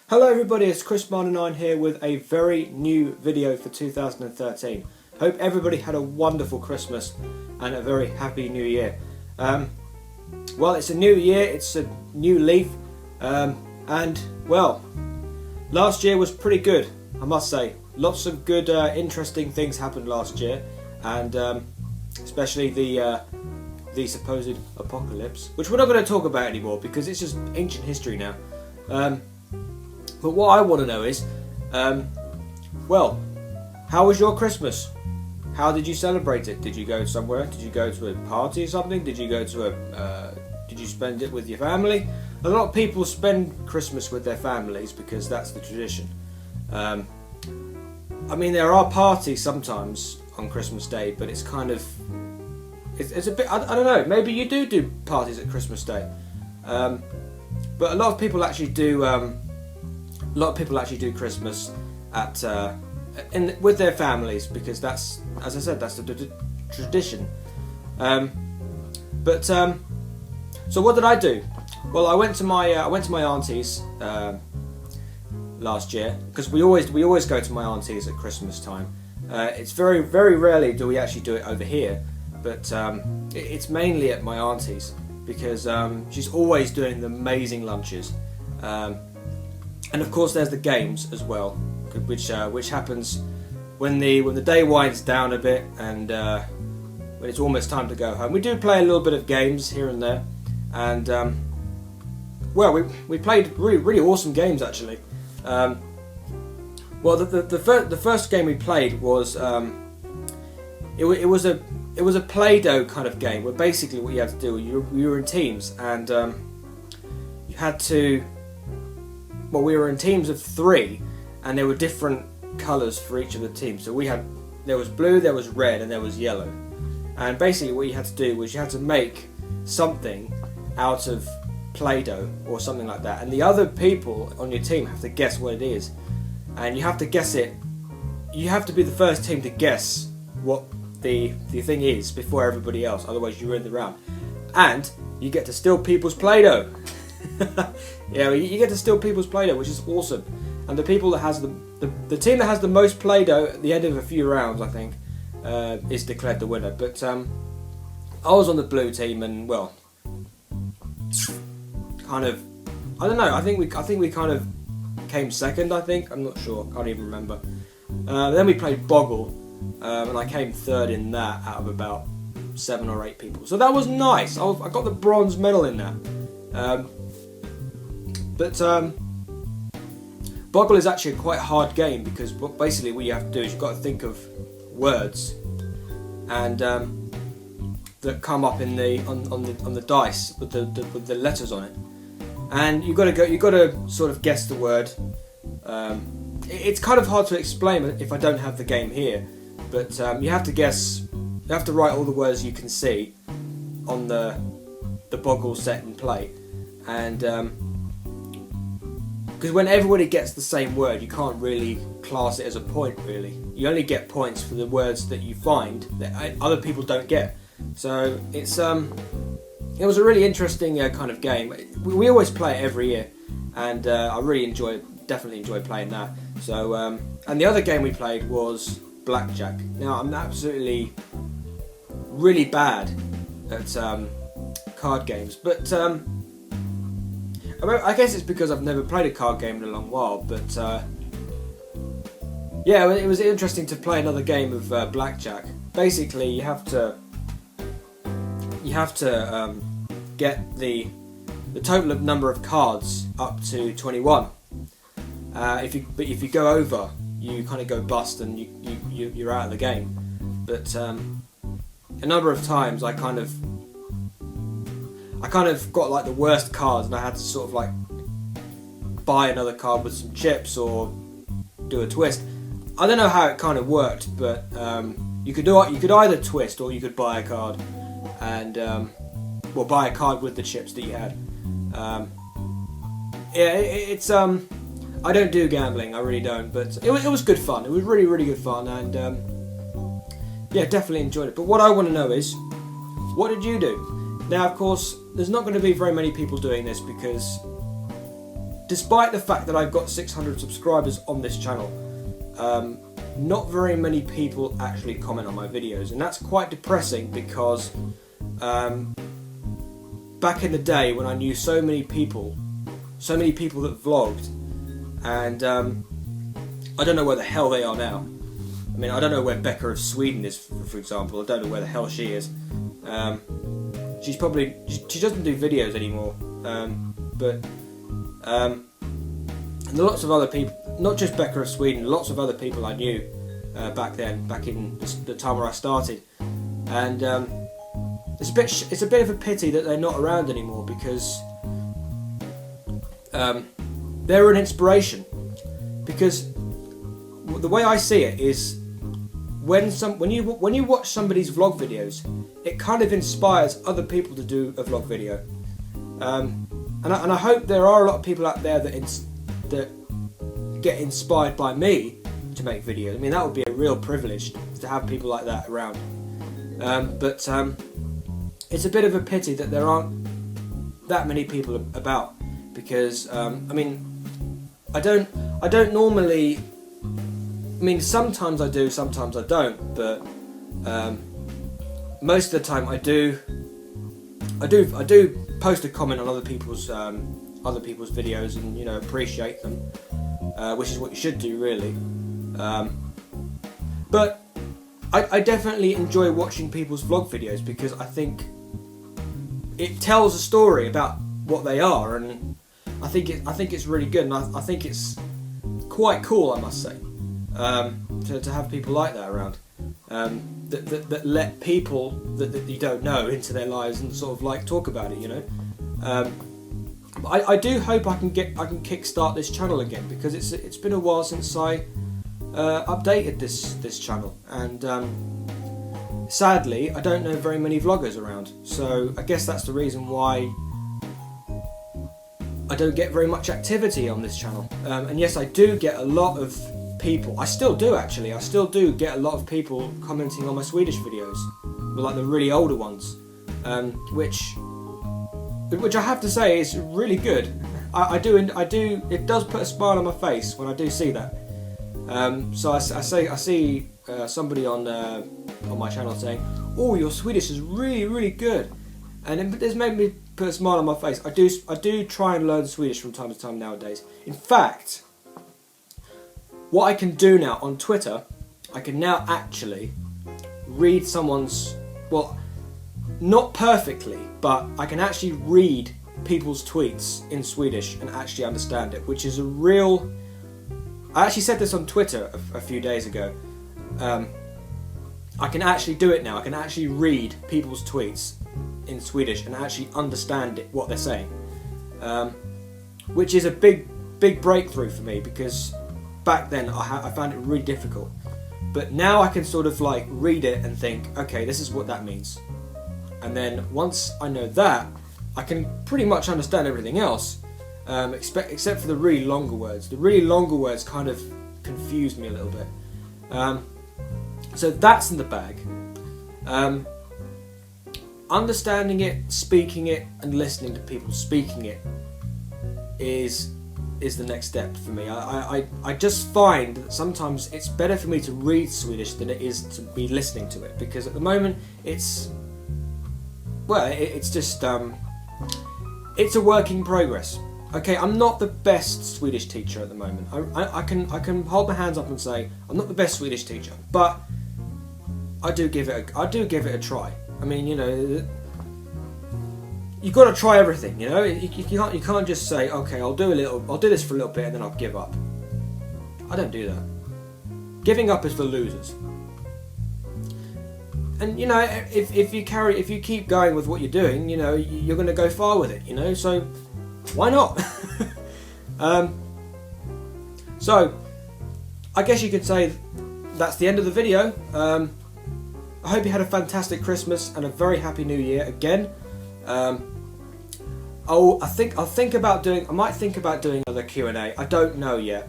Hello everybody, it's Chris99 here with a very new video for 2013. Hope everybody had a wonderful Christmas and a very happy new year. Well, it's a new year, it's a new leaf, and well, last year was pretty good, I must say. Lots of good, interesting things happened last year, and especially the supposed apocalypse, which we're not going to talk about anymore because it's just ancient history now. But what I want to know is, well, how was your Christmas? How did you celebrate it? Did you go somewhere? Did you go to a party or something? Did you go to did you spend it with your family? A lot of people spend Christmas with their families because that's the tradition. I mean, there are parties sometimes on Christmas Day, but it's kind of, it's a bit, I don't know, maybe you do parties at Christmas Day. But a lot of people actually do, Christmas at with their families because that's, as I said, that's the tradition. So what did I do? Well, I went to my auntie's last year because we always go to my auntie's at Christmas time. It's very rarely do we actually do it over here, but it's mainly at my auntie's because she's always doing the amazing lunches. And of course, there's the games as well, which happens when the day winds down a bit and when it's almost time to go home. We do play a little bit of games here and there, and well, we played really awesome games actually. Well, the first game we played was it was a Play-Doh kind of game where basically what you had to do, you were in teams and you had to. Well, we were in teams of 3, and there were different colours for each of the teams. So there was blue, there was red, and there was yellow. And basically, what you had to do was you had to make something out of Play-Doh or something like that. And the other people on your team have to guess what it is, and you have to guess it. You have to be the first team to guess what the thing is before everybody else. Otherwise, you ruin the round. And you get to steal people's Play-Doh. Yeah, you get to steal people's Play-Doh, which is awesome. And the people that has the team that has the most Play-Doh at the end of a few rounds, I think, is declared the winner. But I was on the blue team, and well, kind of, I don't know. I think we kind of came second. I think, I'm not sure. Can't even remember. Then we played Boggle, and I came third in that out of about 7 or 8 people. So that was nice. I got the bronze medal in that. But Boggle is actually a quite hard game because basically what you have to do is you've got to think of words and that come up in on the dice with the letters on it, and you've got to sort of guess the word. It's kind of hard to explain if I don't have the game here, but you have to guess. You have to write all the words you can see on the Boggle set and play, and because when everybody gets the same word, you can't really class it as a point, really. You only get points for the words that you find that other people don't get. So it was a really interesting kind of game. We always play it every year, and I definitely enjoy playing that. So and the other game we played was blackjack. Now I'm absolutely really bad at card games, but I guess it's because I've never played a card game in a long while, but yeah, it was interesting to play another game of blackjack. Basically, you have to get the total of number of cards up to 21. But if you go over, you kind of go bust and you're out of the game. But a number of times I kind of got like the worst cards, and I had to sort of like buy another card with some chips or do a twist. I don't know how it kind of worked, but you could either twist or you could buy a card, and well, buy a card with the chips that you had. Yeah, it's I don't do gambling, I really don't, but it was good fun. It was really good fun, and yeah, definitely enjoyed it. But what I want to know is, what did you do? Now, of course, there's not going to be very many people doing this because despite the fact that I've got 600 subscribers on this channel, not very many people actually comment on my videos, and that's quite depressing because back in the day when I knew so many people that vlogged, and I don't know where the hell they are now. I mean, I don't know where Becca of Sweden is, for example. I don't know where the hell she is. She doesn't do videos anymore. And lots of other people, not just Becca of Sweden, lots of other people I knew back in the time where I started. And it's a bit of a pity that they're not around anymore, because they're an inspiration. Because the way I see it is, when you watch somebody's vlog videos, it kind of inspires other people to do a vlog video. And I hope there are a lot of people out there that get inspired by me to make videos. I mean, that would be a real privilege to have people like that around. But it's a bit of a pity that there aren't that many people about, because I mean, I don't normally. I mean, sometimes I do, sometimes I don't, but most of the time I do post a comment on other people's videos, and, you know, appreciate them, which is what you should do, really. But I definitely enjoy watching people's vlog videos, because I think it tells a story about what they are, and I think it's really good, and I think it's quite cool, I must say. To have people like that around, that let people that you don't know into their lives and sort of like talk about it, you know. I do hope I can kickstart this channel again, because it's been a while since I updated this channel, and sadly I don't know very many vloggers around, so I guess that's the reason why I don't get very much activity on this channel. And yes, I do get a lot of people. I still do get a lot of people commenting on my Swedish videos, like the really older ones, which I have to say is really good. I do. It does put a smile on my face when I do see that. So I see somebody on my channel saying, "Oh, your Swedish is really, really good," and it's made me put a smile on my face. I do try and learn Swedish from time to time nowadays. In fact, what I can do now on Twitter, I can now actually read someone's, well, not perfectly, but I can actually read people's tweets in Swedish and actually understand it, which is a real... I actually said this on Twitter a few days ago. I can actually do it now. I can actually read people's tweets in Swedish and actually understand what they're saying, which is a big breakthrough for me, because back then I found it really difficult, but now I can sort of like read it and think, okay, this is what that means, and then once I know that, I can pretty much understand everything else, except for the really longer words. The really longer words kind of confuse me a little bit, so that's in the bag. Understanding it, speaking it, and listening to people speaking it is the next step for me. I just find that sometimes it's better for me to read Swedish than it is to be listening to it, because at the moment it's just it's a work in progress. Okay, I'm not the best Swedish teacher at the moment. I can hold my hands up and say I'm not the best Swedish teacher, but I do give it a try. I mean, you know, you've got to try everything, you know. You can't just say, okay, I'll do this for a little bit and then I'll give up. I don't do that. Giving up is for losers. And you know, if you keep going with what you're doing, you know, you're going to go far with it, you know. So why not? So I guess you could say that's the end of the video. I hope you had a fantastic Christmas and a very happy New Year again. I might think about doing another Q&A. I don't know yet.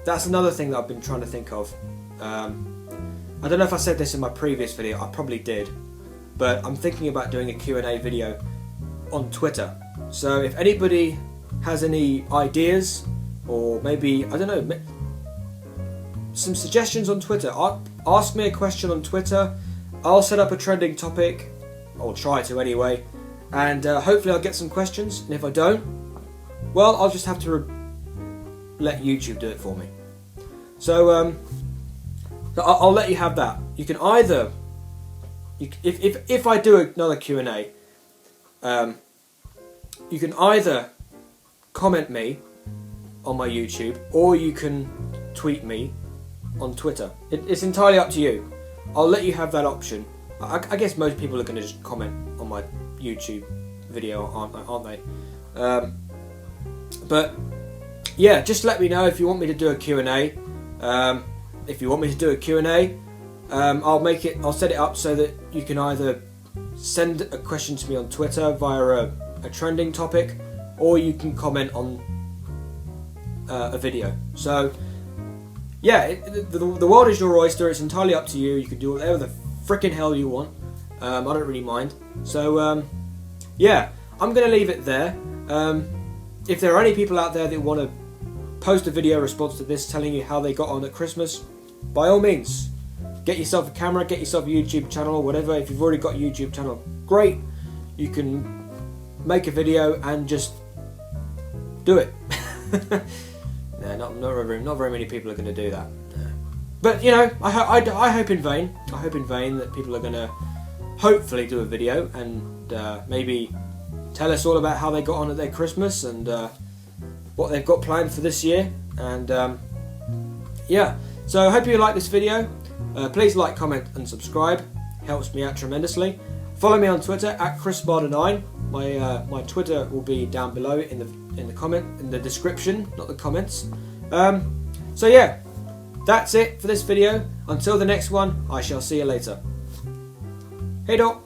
That's another thing that I've been trying to think of. I don't know if I said this in my previous video. I probably did, but I'm thinking about doing a Q&A video on Twitter. So if anybody has any ideas, or maybe, I don't know, some suggestions on Twitter, ask me a question on Twitter. I'll set up a trending topic, I'll try to anyway, and hopefully I'll get some questions, and if I don't, well, I'll just have to let YouTube do it for me. So I'll let you have that. You can either, if I do another Q&A, you can either comment me on my YouTube, or you can tweet me on Twitter. It's entirely up to you. I'll let you have that option. I guess most people are going to just comment on my YouTube video, aren't they? But yeah, just let me know if you want me to do a Q&A. If you want me to do a Q&A, I'll set it up so that you can either send a question to me on Twitter via a trending topic, or you can comment on a video. So yeah, the world is your oyster. It's entirely up to you. You can do whatever the frickin' hell you want. I don't really mind. So yeah, I'm going to leave it there. If there are any people out there that want to post a video response to this telling you how they got on at Christmas, by all means, get yourself a camera, get yourself a YouTube channel or whatever. If you've already got a YouTube channel, great. You can make a video and just do it. No, not very many people are going to do that. No. But you know, I hope in vain. I hope in vain that people are going to hopefully do a video and maybe tell us all about how they got on at their Christmas and what they've got planned for this year. And yeah, so I hope you like this video. Please like, comment and subscribe. Helps me out tremendously. Follow me on Twitter at ChrisBarder9. My Twitter will be down below in the description, not the comments. So yeah, that's it for this video. Until the next one, I shall see you later. Hey doc.